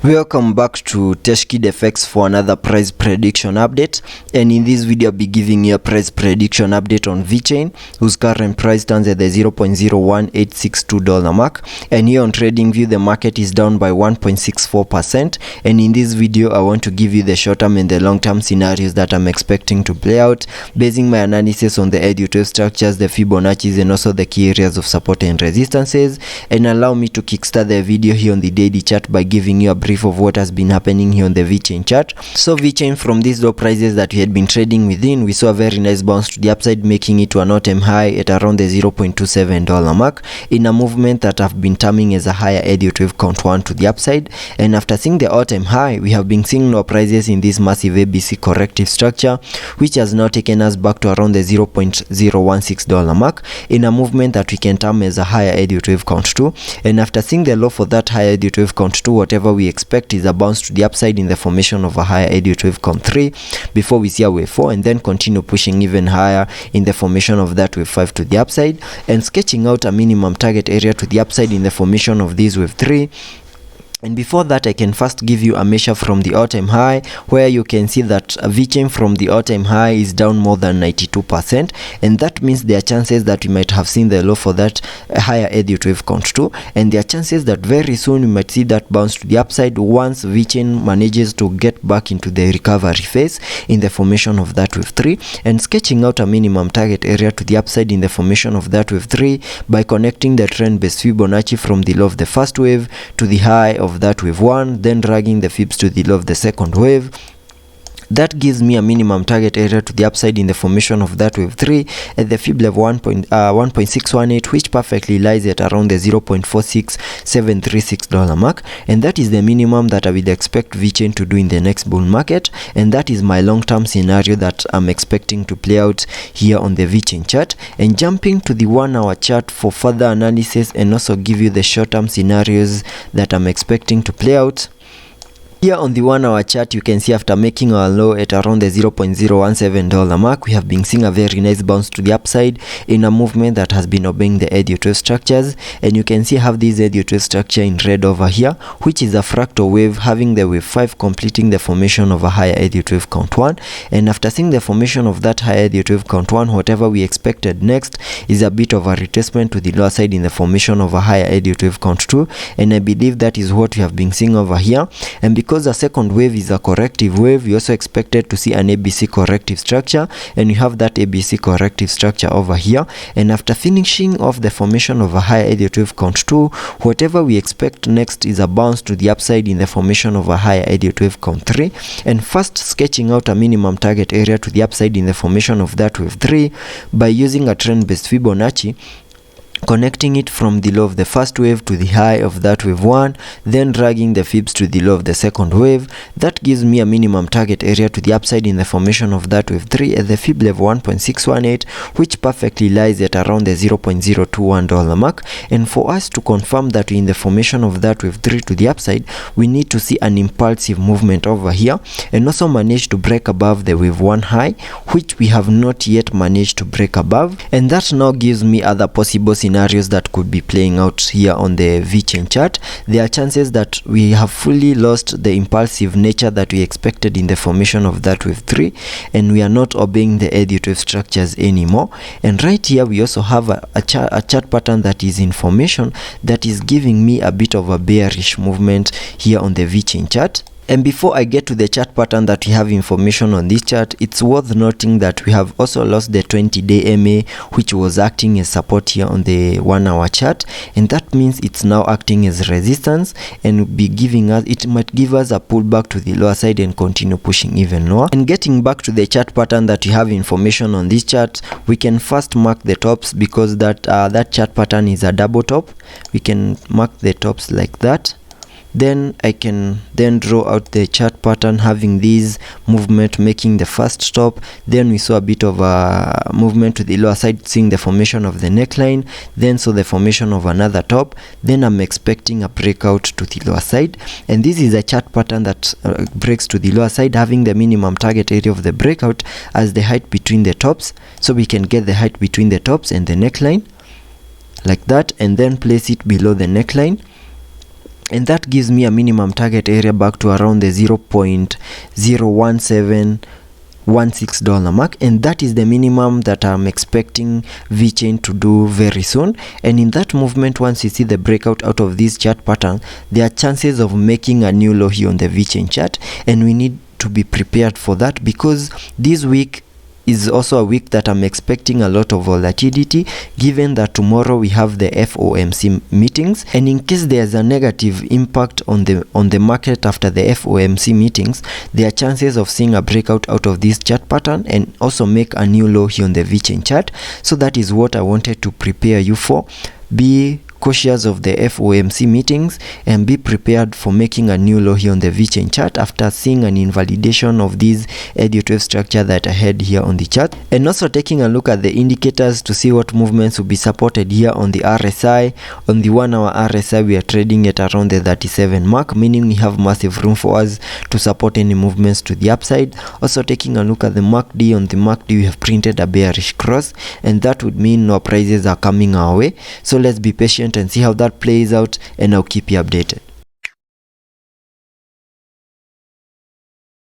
Welcome back to Teshkid FX for another price prediction update, and in this video I'll be giving you a price prediction update on Vechain, whose current price stands at the $0.01862 mark, and here on TradingView the market is down by 1.64%. And in this video I want to give you the short-term and the long-term scenarios that I'm expecting to play out, basing my analysis on the EBOOK structures, the Fibonacci's, and also the key areas of support and resistances. And allow me to kickstart the video here on the daily chart by giving you a brief of what has been happening here on the Vechain chart. So Vechain, from these low prices that we had been trading within, we saw a very nice bounce to the upside, making it to an all-time high at around the $0.27 mark, in a movement that I've been terming as a higher Elliot wave count 1 to the upside. And after seeing the all-time high, we have been seeing low prices in this massive ABC corrective structure, which has now taken us back to around the $0.016 mark, in a movement that we can term as a higher Elliot wave count 2. And after seeing the low for that higher Elliot wave count 2, whatever we expect is a bounce to the upside in the formation of a higher Elliot wave count 3 before we see a wave 4, and then continue pushing even higher in the formation of that wave 5 to the upside, and sketching out a minimum target area to the upside in the formation of this wave 3. And before that, I can first give you a measure from the all-time high, where you can see that Vechain from the all-time high is down more than 92%, and that means there are chances that we might have seen the low for that higher Elliot wave count 2, and there are chances that very soon we might see that bounce to the upside once Vechain manages to get back into the recovery phase in the formation of that wave 3, and sketching out a minimum target area to the upside in the formation of that wave 3 by connecting the trend-based Fibonacci from the low of the first wave to the high of that wave 1, then dragging the fibs to the low of the second wave. That gives me a minimum target area to the upside in the formation of that wave 3 at the fib level 1.618, which perfectly lies at around the $0.46736 mark, and that is the minimum that I will expect Vechain to do in the next bull market, and that is my long-term scenario that I'm expecting to play out here on the Vechain chart. And jumping to the 1 hour chart for further analysis and also give you the short-term scenarios that I'm expecting to play out. Here on the 1 hour chart, you can see after making our low at around the $0.017 mark, we have been seeing a very nice bounce to the upside in a movement that has been obeying the Elliot wave structures. And you can see I have this Elliot wave structure in red over here, which is a fractal wave, having the wave 5 completing the formation of a higher Elliot wave count 1. And after seeing the formation of that higher Elliot wave count 1, whatever we expected next is a bit of a retracement to the lower side in the formation of a higher Elliot wave count 2. And I believe that is what we have been seeing over here. And because the second wave is a corrective wave, you also expected to see an ABC corrective structure, and you have that ABC corrective structure over here. And after finishing off the formation of a higher Elliot wave count 2, whatever we expect next is a bounce to the upside in the formation of a higher Elliot wave count 3, and first sketching out a minimum target area to the upside in the formation of that wave 3 by using a trend-based Fibonacci, connecting it from the low of the first wave to the high of that wave 1, then dragging the fibs to the low of the second wave. That gives me a minimum target area to the upside in the formation of that wave 3 at the fib level 1.618, which perfectly lies at around the $0.021 mark. And for us to confirm that we're in the formation of that wave 3 to the upside, we need to see an impulsive movement over here and also manage to break above the wave 1 high, which we have not yet managed to break above. And that now gives me other possible scenarios that could be playing out here on the Vechain chart. There are chances that we have fully lost the impulsive nature that we expected in the formation of that wave 3, and we are not obeying the Elliot wave structures anymore. And right here we also have a chart pattern that is in formation that is giving me a bit of a bearish movement here on the Vechain chart. And before I get to the chart pattern that we have information on this chart, it's worth noting that we have also lost the 20-day MA, which was acting as support here on the 1 hour chart, and that means it's now acting as resistance and be giving us, it might give us a pullback to the lower side and continue pushing even lower. And getting back to the chart pattern that we have information on this chart, we can first mark the tops, because that chart pattern is a double top. We can mark the tops like that. Then I can then draw out the chart pattern having this movement making the first stop. Then we saw a bit of a movement to the lower side, seeing the formation of the neckline, then saw the formation of another top. Then I'm expecting a breakout to the lower side, and this is a chart pattern that breaks to the lower side, having the minimum target area of the breakout as the height between the tops. So we can get the height between the tops and the neckline like that, and then place it below the neckline. and that gives me a minimum target area back to around the $0.01716 mark, and that is the minimum that I'm expecting Vechain to do very soon. And in that movement, once you see the breakout out of this chart pattern, there are chances of making a new low here on the Vechain chart, and we need to be prepared for that, because this week is also a week that I'm expecting a lot of volatility, given that tomorrow we have the FOMC meetings, and in case there's a negative impact on the market after the FOMC meetings, there are chances of seeing a breakout out of this chart pattern and also make a new low here on the Vechain chart. So that is what I wanted to prepare you for. Be cautious of the FOMC meetings and be prepared for making a new low here on the Vechain chart after seeing an invalidation of this Elliot wave structure that I had here on the chart, and also taking a look at the indicators to see what movements will be supported here on the RSI. On the 1 hour RSI, we are trading at around the 37 mark, meaning we have massive room for us to support any movements to the upside. Also taking a look at the MACD. On the MACD, we have printed a bearish cross, and that would mean no prices are coming our way. So let's be patient and see how that plays out, and I'll keep you updated.